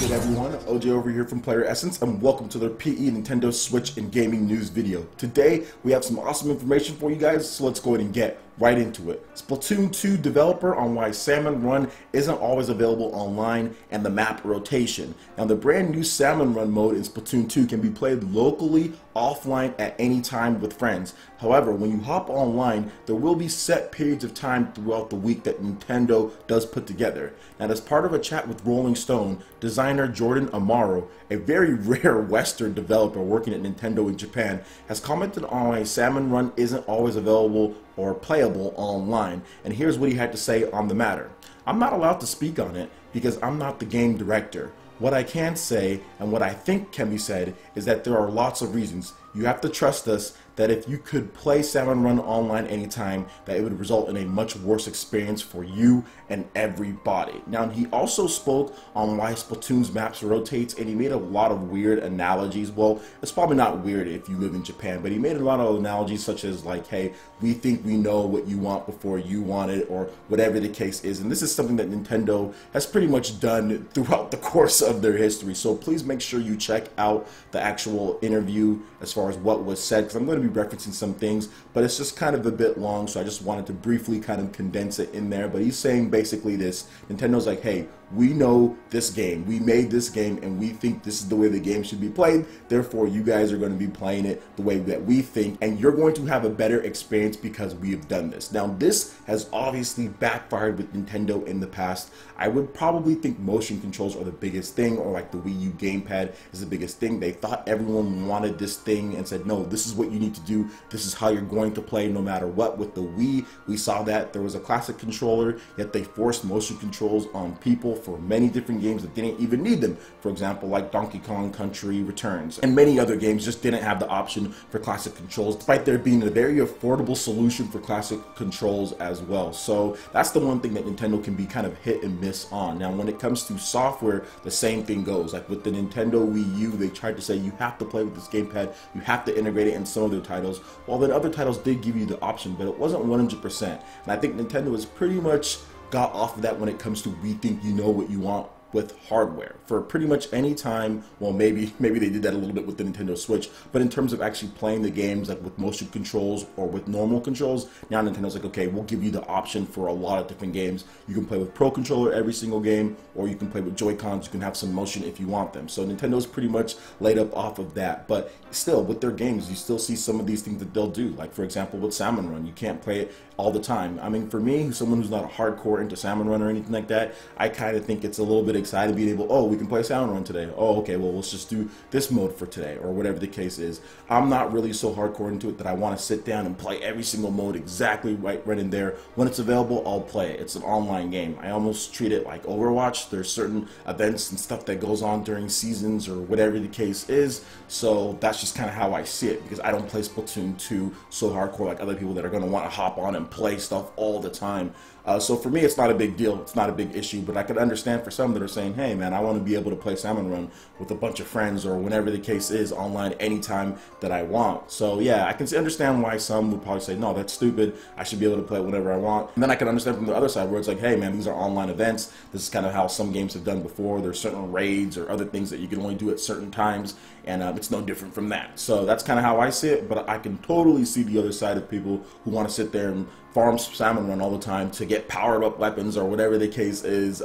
good everyone? OJ over here from PlayerEssence, and welcome to their PE Nintendo Switch and gaming news video. Today we have some awesome information for you guys, so let's go ahead and get right into it. Splatoon 2 developer on why Salmon Run isn't always available online and the map rotation. Now the brand new Salmon Run mode in Splatoon 2 can be played locally offline at any time with friends. However, when you hop online, there will be set periods of time throughout the week that Nintendo does put together. Now as part of a chat with Rolling Stone, designer Jordan Amaro, a very rare Western developer working at Nintendo in Japan, has commented on why Salmon Run isn't always available or playable online, and here's what he had to say on the matter. "I'm not allowed to speak on it because I'm not the game director. What I can say, and what I think can be said, is that there are lots of reasons. You have to trust us that if you could play Salmon Run online anytime, that it would result in a much worse experience for you and everybody." Now, he also spoke on why Splatoon's maps rotates, and he made a lot of weird analogies. Well, it's probably not weird if you live in Japan, but he made a lot of analogies such as like, hey, we think we know what you want before you want it, or whatever the case is. And this is something that Nintendo has pretty much done throughout the course of their history. So please make sure you check out the actual interview as far as what was said, because I'm going to be referencing some things, but it's just kind of a bit long, so I just wanted to briefly kind of condense it in there. But he's saying basically this: Nintendo's like, hey, we know this game, we made this game, and we think this is the way the game should be played, therefore you guys are going to be playing it the way that we think, and you're going to have a better experience because we have done this. Now this has obviously backfired with Nintendo in the past. I would probably think motion controls are the biggest thing, or like the Wii U gamepad is the biggest thing. They thought everyone wanted this thing and said, no, this is what you need to do, this is how you're going to play no matter what. With the Wii, we saw that there was a classic controller, yet they forced motion controls on people for many different games that didn't even need them. For example, like Donkey Kong Country Returns, and many other games just didn't have the option for classic controls, despite there being a very affordable solution for classic controls as well. So that's the one thing that Nintendo can be kind of hit and miss on. Now when it comes to software, the same thing goes. Like with the Nintendo Wii U, they tried to say you have to play with this gamepad, you have to integrate it in some of their titles, while then other titles did give you the option, but it wasn't 100%. And I think Nintendo has pretty much got off of that when it comes to we think you know what you want with hardware for pretty much any time. Well, maybe they did that a little bit with the Nintendo Switch, but in terms of actually playing the games like with motion controls or with normal controls, now Nintendo's like, okay, we'll give you the option for a lot of different games. You can play with Pro Controller every single game, or you can play with Joy-Cons. You can have some motion if you want them. So Nintendo's pretty much laid up off of that, but still with their games, you still see some of these things that they'll do. Like for example, with Salmon Run, you can't play it all the time. I mean, for me, someone who's not a hardcore into Salmon Run or anything like that, I kind of think it's a little bit exciting being able, oh, we can play Salmon Run today. Oh, okay, well, let's just do this mode for today, or whatever the case is. I'm not really so hardcore into it that I want to sit down and play every single mode exactly right in there. When it's available, I'll play it. It's an online game. I almost treat it like Overwatch. There's certain events and stuff that goes on during seasons or whatever the case is. So that's just kind of how I see it, because I don't play Splatoon 2 so hardcore like other people that are going to want to hop on and play stuff all the time. So for me, it's not a big deal. It's not a big issue, but I could understand for some that are saying, hey man, I want to be able to play Salmon Run with a bunch of friends or whatever the case is online anytime that I want. So yeah, I can understand why some would probably say, no, that's stupid. I should be able to play it whenever I want. And then I can understand from the other side where it's like, hey man, these are online events. This is kind of how some games have done before. There's certain raids or other things that you can only do at certain times, and it's no different from that. So that's kind of how I see it, but I can totally see the other side of people who want to sit there and farm Salmon Run all the time to get powered up weapons or whatever the case is.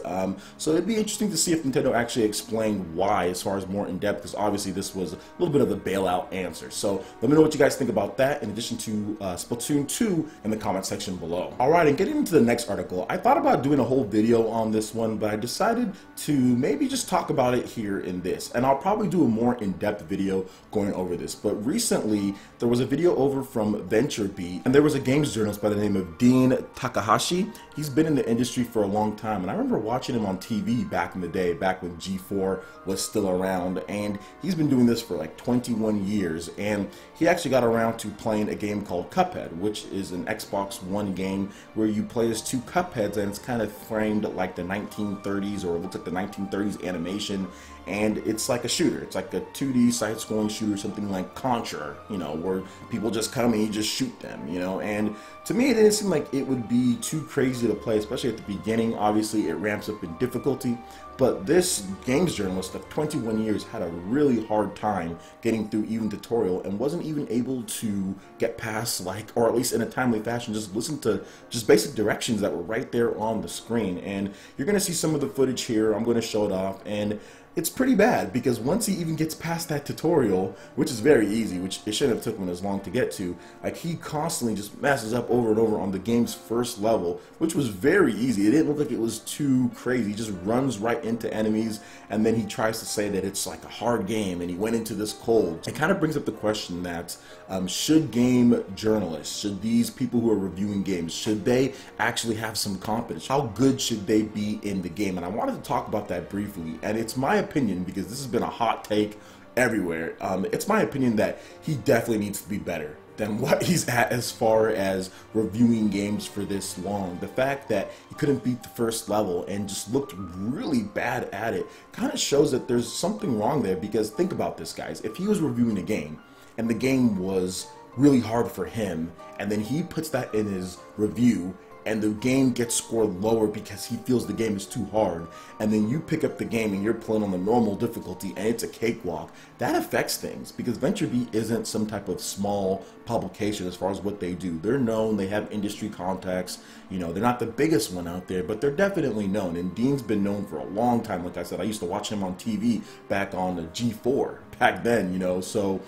So it'd be interesting to see if Nintendo actually explained why as far as more in depth, because obviously this was a little bit of a bailout answer. So let me know what you guys think about that, in addition to Splatoon 2, in the comment section below. Alright, and getting into the next article, I thought about doing a whole video on this one, but I decided to maybe just talk about it here in this, and I'll probably do a more in-depth video going over this. But recently there was a video over from VentureBeat, and there was a games journalist by the name of Dean Takahashi. He's been in the industry for a long time, and I remember watching him on TV back in the day, back when G4 was still around, and he's been doing this for like 21 years, and he actually got around to playing a game called Cuphead, which is an Xbox One game where you play as two Cupheads, and it's kind of framed like the 1930s, or it looks like the 1930s animation, and it's like a shooter. It's like a 2D side-scrolling shooter, something like Contra, you know, where people just come and you just shoot them, you know. And to me, it didn't seem like it would be too crazy to play, especially at the beginning. Obviously, it ramps up in difficulty, but this games journalist of 21 years had a really hard time getting through even tutorial and wasn't even able to get past, like, or at least in a timely fashion, just listen to just basic directions that were right there on the screen. And you're going to see some of the footage here. I'm going to show it off, and it's pretty bad because once he even gets past that tutorial, which is very easy, which it shouldn't have taken as long to get to, like, he constantly just messes up over and over on the game's first level, which was very easy. It didn't look like it was too crazy. He just runs right into enemies, and then he tries to say that it's like a hard game and he went into this cold. It kind of brings up the question that should game journalists, should these people who are reviewing games, should they actually have some competence? How good should they be in the game? And I wanted to talk about that briefly, and it's my opinion, because this has been a hot take everywhere, it's my opinion that he definitely needs to be better than what he's at as far as reviewing games for this long. The fact that he couldn't beat the first level and just looked really bad at it kind of shows that there's something wrong there, because think about this, guys. If he was reviewing a game and the game was really hard for him, and then he puts that in his review and the game gets scored lower because he feels the game is too hard, and then you pick up the game and you're playing on the normal difficulty and it's a cakewalk, that affects things, because VentureBeat isn't some type of small publication as far as what they do. They're known, they have industry contacts, you know, they're not the biggest one out there, but they're definitely known, and Dean's been known for a long time. Like I said, I used to watch him on TV back on the G4 back then, you know, so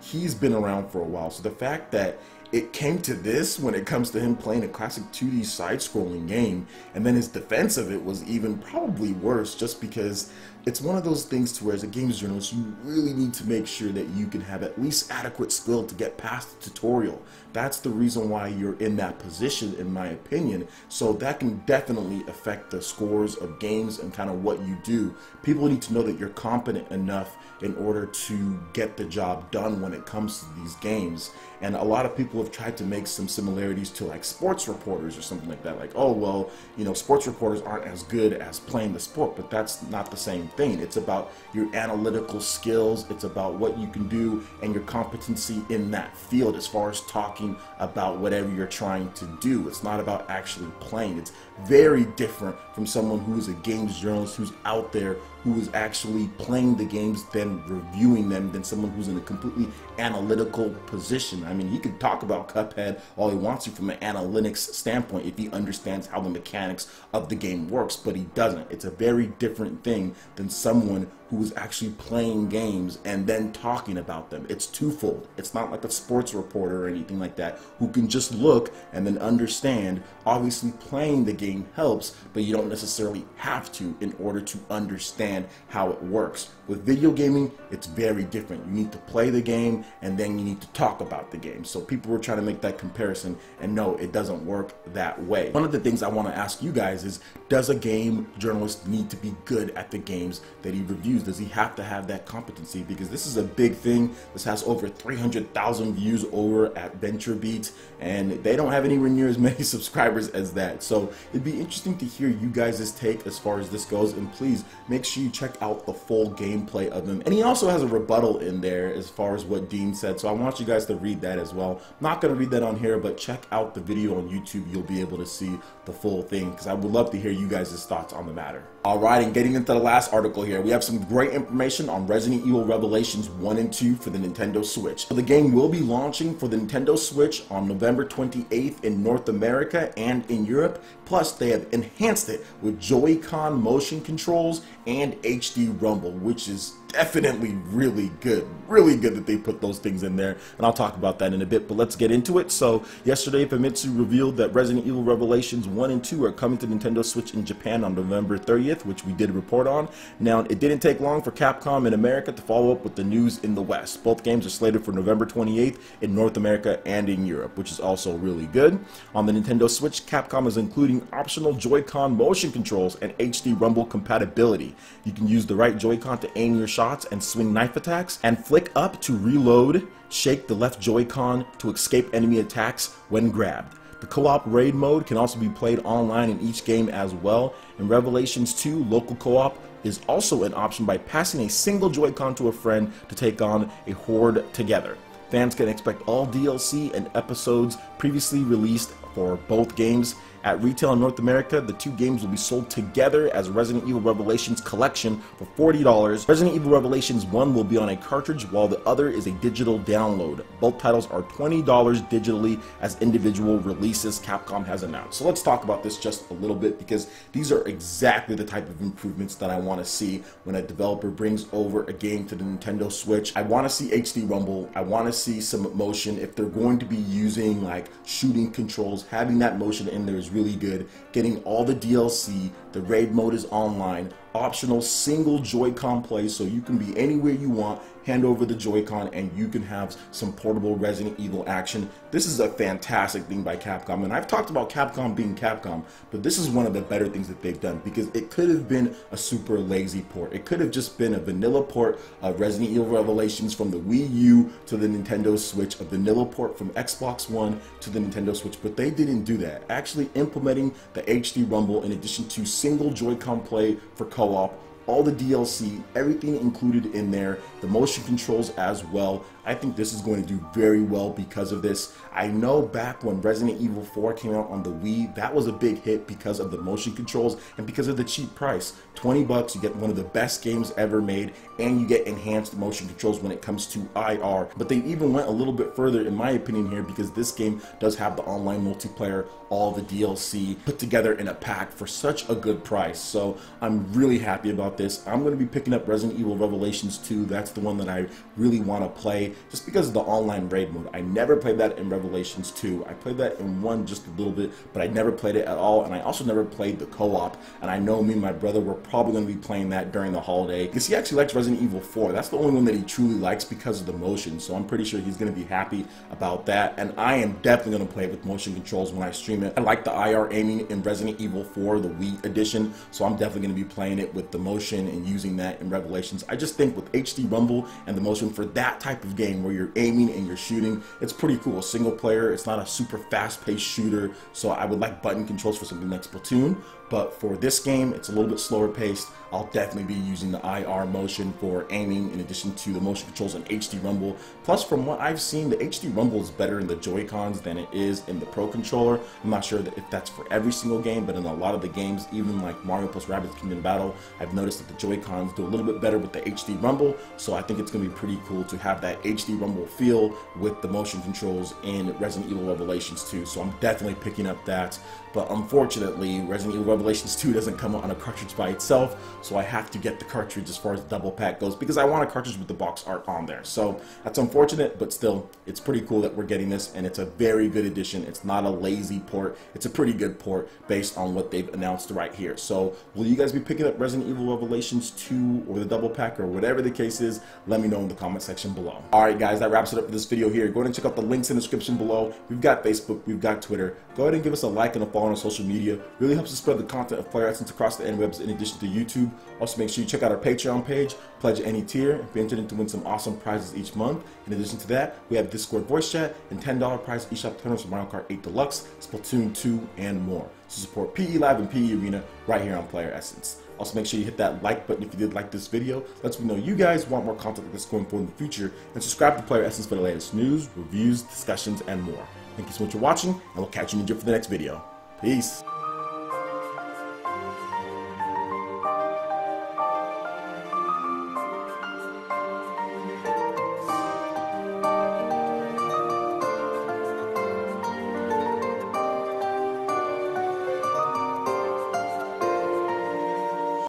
he's been around for a while. So the fact that it came to this when it comes to him playing a classic 2D side-scrolling game, and then his defense of it was even probably worse, just because it's one of those things to where, as a games journalist, you really need to make sure that you can have at least adequate skill to get past the tutorial. That's the reason why you're in that position, in my opinion. So that can definitely affect the scores of games and kind of what you do. People need to know that you're competent enough in order to get the job done when it comes to these games. And a lot of people have tried to make some similarities to, like, sports reporters or something like that. Like, oh, well, you know, sports reporters aren't as good as playing the sport, but that's not the same thing. It's about your analytical skills, it's about what you can do and your competency in that field as far as talking about whatever you're trying to do. It's not about actually playing. It's very different from someone who's a games journalist, who's out there, who is actually playing the games, then reviewing them, than someone who's in a completely analytical position. I mean, he could talk about Cuphead all he wants to from an analytics standpoint if he understands how the mechanics of the game works, but he doesn't. It's a very different thing than someone who is actually playing games and then talking about them. It's twofold. It's not like a sports reporter or anything like that who can just look and then understand. Obviously, playing the game helps, but you don't necessarily have to in order to understand how it works. With video gaming, it's very different. You need to play the game and then you need to talk about the game. So people were trying to make that comparison, and no, it doesn't work that way. One of the things I want to ask you guys is, does a game journalist need to be good at the games that he reviews? Does he have to have that competency? Because this is a big thing. This has over 300,000 views over at VentureBeat, and they don't have anywhere near as many subscribers as that. So it'd be interesting to hear you guys' take as far as this goes, and please make sure you check out the full gameplay of him. And he also has a rebuttal in there as far as what Dean said, so I want you guys to read that as well. I'm not going to read that on here, but check out the video on YouTube. You'll be able to see the full thing, because I would love to hear you guys' thoughts on the matter. Alright, and getting into the last article here, we have some great information on Resident Evil Revelations 1 and 2 for the Nintendo Switch. So the game will be launching for the Nintendo Switch on November 28th in North America and in Europe. Plus, they have enhanced it with Joy-Con motion controls and HD Rumble, which is definitely really good. Really good that they put those things in there, and I'll talk about that in a bit, but let's get into it. So yesterday, Famitsu revealed that Resident Evil Revelations 1 and 2 are coming to Nintendo Switch in Japan on November 30th, which we did a report on. Now, it didn't take long for Capcom in America to follow up with the news in the West. Both games are slated for November 28th in North America and in Europe, which is also really good. On the Nintendo Switch, Capcom is including optional Joy-Con motion controls and HD Rumble compatibility. You can use the right Joy-Con to aim your shots and swing knife attacks, and flick up to reload, shake the left Joy-Con to escape enemy attacks when grabbed. The co-op raid mode can also be played online in each game as well. In Revelations 2, local co-op is also an option by passing a single Joy-Con to a friend to take on a horde together. Fans can expect all DLC and episodes previously released for both games. At retail in North America, the two games will be sold together as Resident Evil Revelations Collection for $40. Resident Evil Revelations 1 will be on a cartridge while the other is a digital download. Both titles are $20 digitally as individual releases, Capcom has announced. So let's talk about this just a little bit, because these are exactly the type of improvements that I want to see when a developer brings over a game to the Nintendo Switch. I want to see HD rumble, I want to see some motion. If they're going to be using like shooting controls, having that motion in there is really good. Getting all the DLC, the raid mode is online, optional single Joy-Con play, so you can be anywhere you want, hand over the Joy-Con and you can have some portable Resident Evil action. This is a fantastic thing by Capcom, and I've talked about Capcom being Capcom, but this is one of the better things that they've done, because it could have been a super lazy port. It could have just been a vanilla port of Resident Evil Revelations from the Wii U to the Nintendo Switch, a vanilla port from Xbox One to the Nintendo Switch, but they didn't do that. Actually implementing the HD rumble in addition to single Joy-Con play for co-op, all the DLC, everything included in there, the motion controls as well. I think this is going to do very well because of this. I know back when Resident Evil 4 came out on the Wii, that was a big hit because of the motion controls and because of the cheap price. 20 bucks, you get one of the best games ever made, and you get enhanced motion controls when it comes to IR. But they even went a little bit further, in my opinion, here, because this game does have the online multiplayer, all the DLC put together in a pack for such a good price. So I'm really happy about this. I'm going to be picking up Resident Evil Revelations 2. That's the one that I really want to play, just because of the online raid mode. I never played that in Revelations 2. I played that in 1 just a little bit, but I never played it at all, and I also never played the co-op, and I know me and my brother were probably going to be playing that during the holiday, because he actually likes Resident Evil 4. That's the only one that he truly likes because of the motion, so I'm pretty sure he's going to be happy about that, and I am definitely going to play it with motion controls when I stream it. I like the IR aiming in Resident Evil 4, the Wii edition, so I'm definitely going to be playing it with the motion and using that in Revelations. I just think with HD rumble and the motion for that type of game where you're aiming and you're shooting, it's pretty cool. Single player, it's not a super fast-paced shooter, so I would like button controls for something like Splatoon, but for this game, it's a little bit slower paced. I'll definitely be using the IR motion for aiming in addition to the motion controls and HD rumble. Plus, from what I've seen, the HD rumble is better in the Joy-Cons than it is in the Pro Controller. I'm not sure if that's for every single game, but in a lot of the games, even like Mario plus Rabbids Kingdom Battle, I've noticed that the Joy-Cons do a little bit better with the HD rumble, so I think it's going to be pretty cool to have that HD rumble feel with the motion controls in Resident Evil Revelations 2, so I'm definitely picking up that. But unfortunately, Resident Evil Revelations 2 doesn't come on a cartridge by itself, so I have to get the cartridge as far as the double pack goes, because I want a cartridge with the box art on there. So that's unfortunate, but still, it's pretty cool that we're getting this, and it's a very good addition. It's not a lazy port. It's a pretty good port based on what they've announced right here. So will you guys be picking up Resident Evil Revelations 2 or the double pack or whatever the case is? Let me know in the comment section below. Alright guys, that wraps it up for this video here. Go ahead and check out the links in the description below. We've got Facebook, we've got Twitter. Go ahead and give us a like and a follow on social media. Really helps us spread the content of PlayerEssence across the interwebs in addition to YouTube. Also make sure you check out our Patreon page, pledge any tier, and be entered in to win some awesome prizes each month. In addition to that, we have Discord voice chat and $10 prize eShop tournaments for Mario Kart 8 Deluxe, Splatoon 2, and more. So support PE Live and PE Arena right here on PlayerEssence. Also make sure you hit that like button if you did like this video. Lets me know you guys want more content like this going forward in the future, and subscribe to PlayerEssence for the latest news, reviews, discussions, and more. Thank you so much for watching, and we'll catch you in the gym for the next video. Peace.